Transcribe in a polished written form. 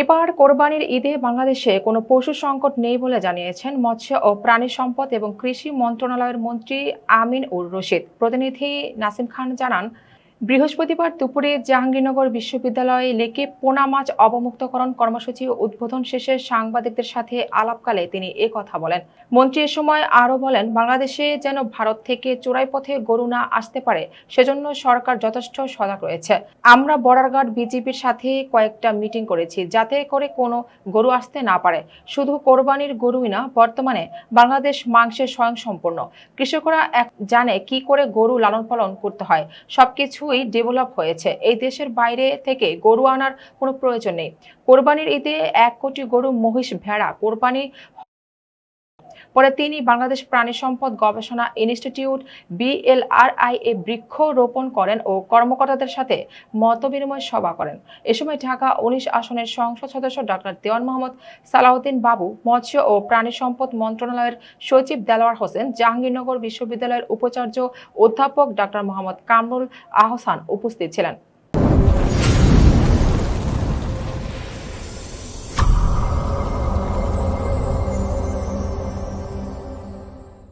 এবার কোরবানির ঈদে বাংলাদেশে কোনো পশু সংকট নেই বলে জানিয়েছেন মৎস্য ও প্রাণী সম্পদ এবং কৃষি মন্ত্রণালয়ের মন্ত্রী আমিন উর রশিদ। প্রতিনিধি নাসিম খান জানান, বৃহস্পতিবার দুপুরে জাহাঙ্গীরনগর বিশ্ববিদ্যালয়ে লেকে পোনা মাছ অবমুক্তকরণ কর্মসূচি উদ্বোধন শেষে সাংবাদিকদের সাথে আলাপকালে তিনি কথা বলেন। মন্ত্রী এ সময় আরও বলেন, বাংলাদেশে যেন ভারত থেকে চোরাই পথে গরু না আসতে পারে সেজন্য সরকার যথেষ্ট সজাগ রয়েছে। আমরা বর্ডার বিজিবির সাথে কয়েকটা মিটিং করেছি যাতে করে কোনো গরু আসতে না পারে। শুধু কোরবানির গরুই না, বর্তমানে বাংলাদেশ মাংসে স্বয়ংসম্পূর্ণ। কৃষকরা জানে কি করে গরু লালন পালন করতে হয়। সবকিছুই ডেভেলপ হয়েছে। এই দেশের বাইরে থেকে গরু আনার কোনো প্রয়োজন নেই। কোরবানির ঈদে 1 কোটি গরু, মহিষ, ভেড়া কোরবানি। পরে তিনি বাংলাদেশ প্রাণী সম্পদ গবেষণা ইনস্টিটিউট BLRI এ বৃক্ষ রোপণ করেন ও কর্মকর্তাদের সাথে মতবিনিময় সভা করেন। এ সময় ঢাকা 19 আসনের সংসদ সদস্য ডক্টর দেওয়ান মোহাম্মদ সালাউদ্দিন বাবু, মৎস্য ও প্রাণী সম্পদ মন্ত্রণালয়ের সচিব দেলোয়ার হোসেন, জাহাঙ্গীরনগর বিশ্ববিদ্যালয়ের উপাচার্য অধ্যাপক ডক্টর মোহাম্মদ কামরুল আহসান উপস্থিত ছিলেন।